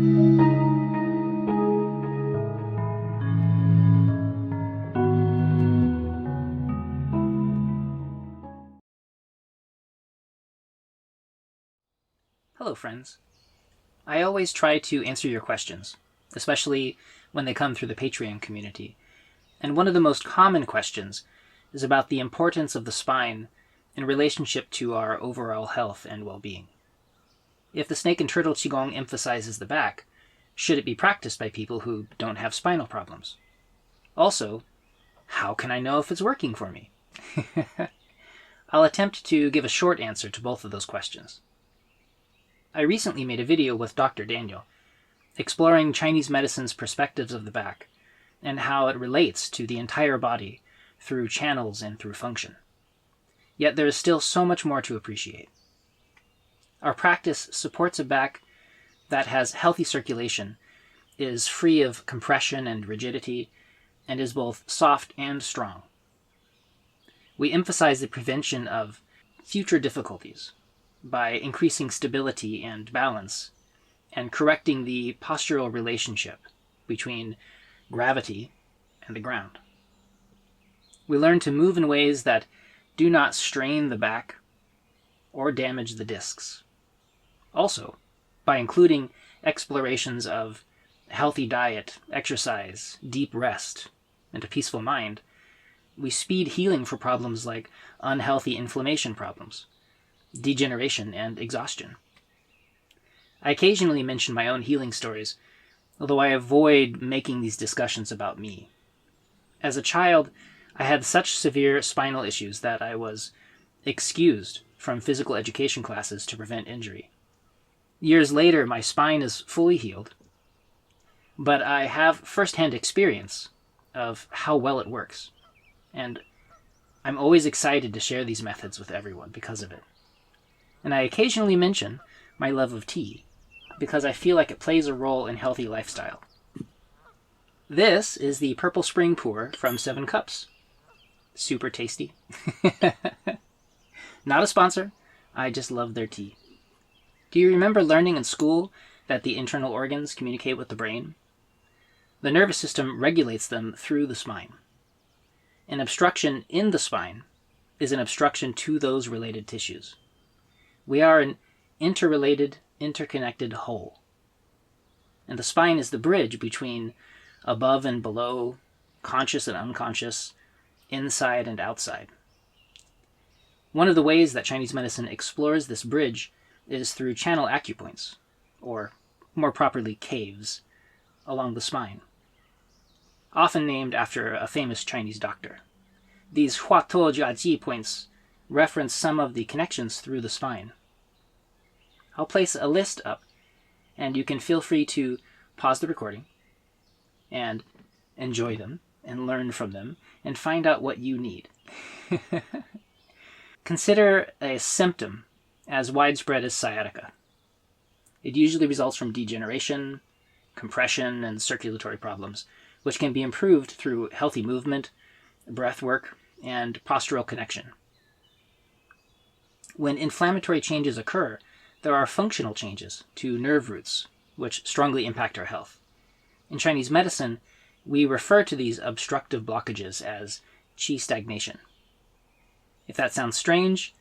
Hello friends. I always try to answer your questions, especially when they come through the Patreon community. And one of the most common questions is about the importance of the spine in relationship to our overall health and well-being. If the snake and turtle Qigong emphasizes the back, should it be practiced by people who don't have spinal problems? Also, how can I know if it's working for me? I'll attempt to give a short answer to both of those questions. I recently made a video with Dr. Daniel, exploring Chinese medicine's perspectives of the back, and how it relates to the entire body through channels and through function. Yet there is still so much more to appreciate. Our practice supports a back that has healthy circulation, is free of compression and rigidity, and is both soft and strong. We emphasize the prevention of future difficulties by increasing stability and balance, and correcting the postural relationship between gravity and the ground. We learn to move in ways that do not strain the back or damage the discs. Also, by including explorations of healthy diet, exercise, deep rest, and a peaceful mind, we speed healing for problems like unhealthy inflammation problems, degeneration, and exhaustion. I occasionally mention my own healing stories, although I avoid making these discussions about me. As a child, I had such severe spinal issues that I was excused from physical education classes to prevent injury. Years later, my spine is fully healed, but I have first-hand experience of how well it works, and I'm always excited to share these methods with everyone because of it. And I occasionally mention my love of tea, because I feel like it plays a role in healthy lifestyle. This is the Purple Spring Pour from 7 Cups. Super tasty. Not a sponsor, I just love their tea. Do you remember learning in school that the internal organs communicate with the brain? The nervous system regulates them through the spine. An obstruction in the spine is an obstruction to those related tissues. We are an interrelated, interconnected whole. And the spine is the bridge between above and below, conscious and unconscious, inside and outside. One of the ways that Chinese medicine explores this bridge is through channel acupoints, or more properly caves, along the spine, often named after a famous Chinese doctor. These HuaTuo JiaJi points reference some of the connections through the spine. I'll place a list up, and you can feel free to pause the recording and enjoy them and learn from them and find out what you need. Consider a symptom as widespread as sciatica. It usually results from degeneration, compression, and circulatory problems, which can be improved through healthy movement, breath work, and postural connection. When inflammatory changes occur, there are functional changes to nerve roots, which strongly impact our health. In Chinese medicine, we refer to these obstructive blockages as qi stagnation. If that sounds strange,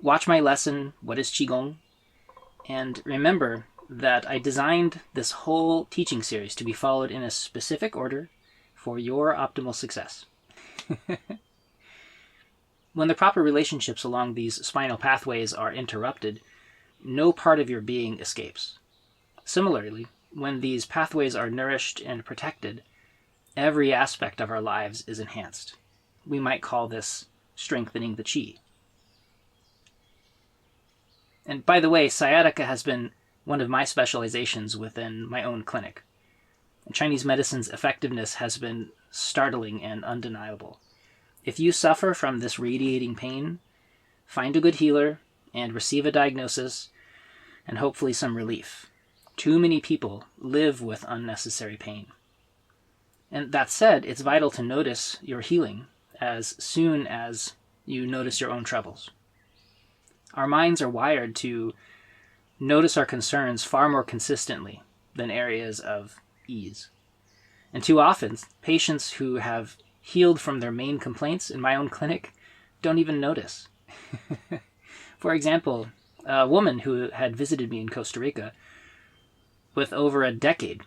watch my lesson, What is Qigong? And remember that I designed this whole teaching series to be followed in a specific order for your optimal success. When the proper relationships along these spinal pathways are interrupted, no part of your being escapes. Similarly, when these pathways are nourished and protected, every aspect of our lives is enhanced. We might call this strengthening the qi. And by the way, sciatica has been one of my specializations within my own clinic. Chinese medicine's effectiveness has been startling and undeniable. If you suffer from this radiating pain, find a good healer and receive a diagnosis and hopefully some relief. Too many people live with unnecessary pain. And that said, it's vital to notice your healing as soon as you notice your own troubles. Our minds are wired to notice our concerns far more consistently than areas of ease. And too often, patients who have healed from their main complaints in my own clinic don't even notice. For example, a woman who had visited me in Costa Rica with over a decade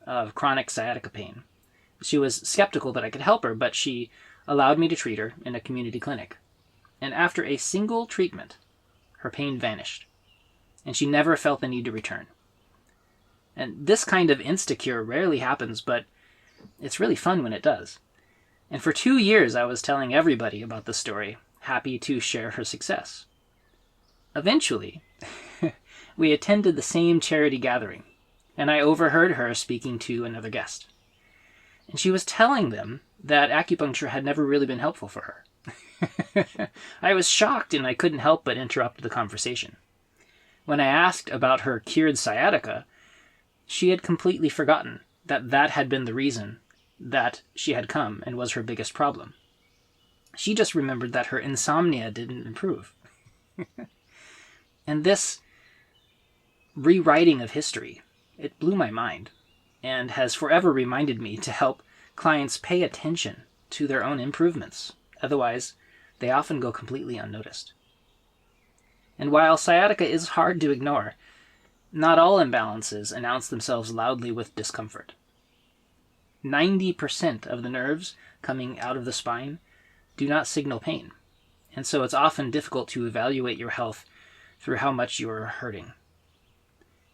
of chronic sciatica pain. She was skeptical that I could help her, but she allowed me to treat her in a community clinic. And after a single treatment, her pain vanished, and she never felt the need to return. And this kind of insta-cure rarely happens, but it's really fun when it does. And for 2 years, I was telling everybody about the story, happy to share her success. Eventually, we attended the same charity gathering, and I overheard her speaking to another guest. And she was telling them that acupuncture had never really been helpful for her. I was shocked, and I couldn't help but interrupt the conversation. When I asked about her cured sciatica, she had completely forgotten that had been the reason that she had come and was her biggest problem. She just remembered that her insomnia didn't improve. And this rewriting of history, it blew my mind and has forever reminded me to help clients pay attention to their own improvements. Otherwise, they often go completely unnoticed. And while sciatica is hard to ignore, not all imbalances announce themselves loudly with discomfort. 90% of the nerves coming out of the spine do not signal pain, and so it's often difficult to evaluate your health through how much you are hurting.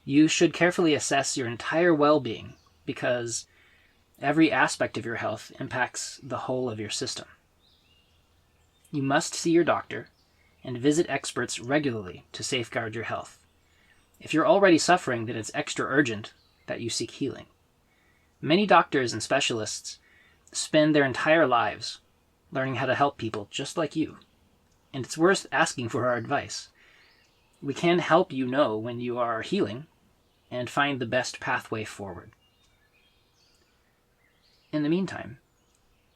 You should carefully assess your entire well-being because every aspect of your health impacts the whole of your system. You must see your doctor and visit experts regularly to safeguard your health. If you're already suffering, then it's extra urgent that you seek healing. Many doctors and specialists spend their entire lives learning how to help people just like you, and it's worth asking for our advice. We can help you know when you are healing and find the best pathway forward. In the meantime,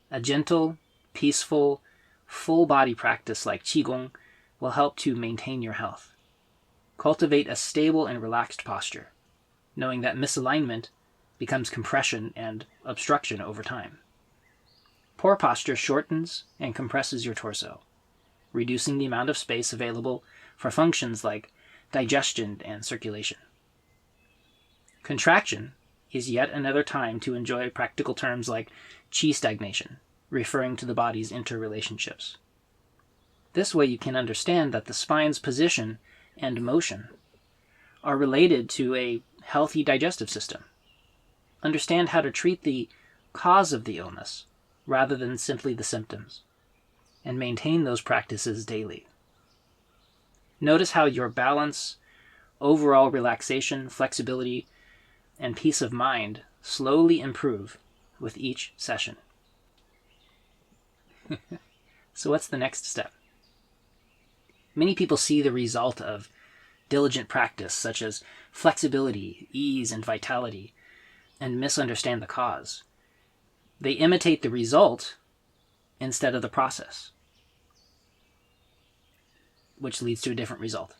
a gentle, peaceful, full-body practice like Qigong will help to maintain your health. Cultivate a stable and relaxed posture, knowing that misalignment becomes compression and obstruction over time. Poor posture shortens and compresses your torso, reducing the amount of space available for functions like digestion and circulation. Contraction is yet another time to enjoy practical terms like qi stagnation, referring to the body's interrelationships. This way you can understand that the spine's position and motion are related to a healthy digestive system. Understand how to treat the cause of the illness rather than simply the symptoms, and maintain those practices daily. Notice how your balance, overall relaxation, flexibility, and peace of mind slowly improve with each session. So what's the next step? Many people see the result of diligent practice, such as flexibility, ease, and vitality, and misunderstand the cause. They imitate the result instead of the process, which leads to a different result.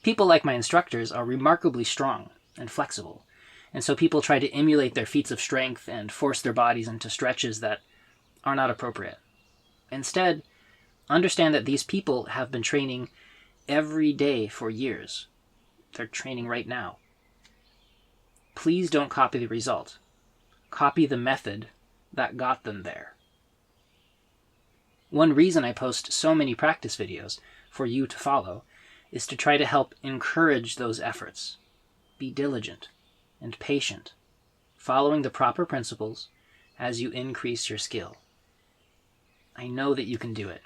People like my instructors are remarkably strong and flexible, and so people try to emulate their feats of strength and force their bodies into stretches that are not appropriate. Instead, understand that these people have been training every day for years. They're training right now. Please don't copy the result. Copy the method that got them there. One reason I post so many practice videos for you to follow is to try to help encourage those efforts. Be diligent and patient, following the proper principles as you increase your skill. I know that you can do it.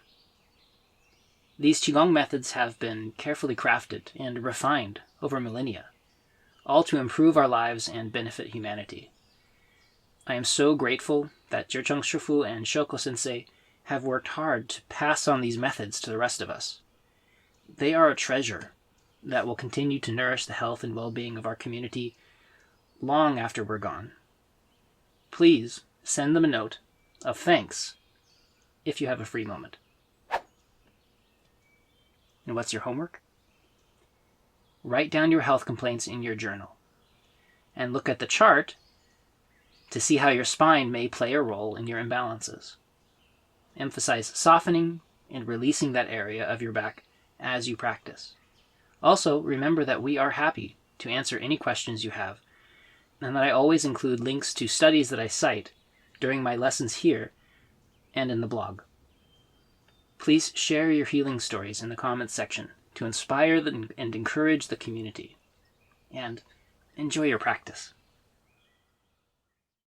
These Qigong methods have been carefully crafted and refined over millennia, all to improve our lives and benefit humanity. I am so grateful that Zhicheng Shifu and Shoko Sensei have worked hard to pass on these methods to the rest of us. They are a treasure that will continue to nourish the health and well-being of our community long after we're gone. Please send them a note of thanks if you have a free moment. And what's your homework? Write down your health complaints in your journal. and look at the chart to see how your spine may play a role in your imbalances. Emphasize softening and releasing that area of your back as you practice. Also, remember that we are happy to answer any questions you have, and that I always include links to studies that I cite during my lessons here and in the blog. Please share your healing stories in the comments section to inspire and encourage the community. And enjoy your practice.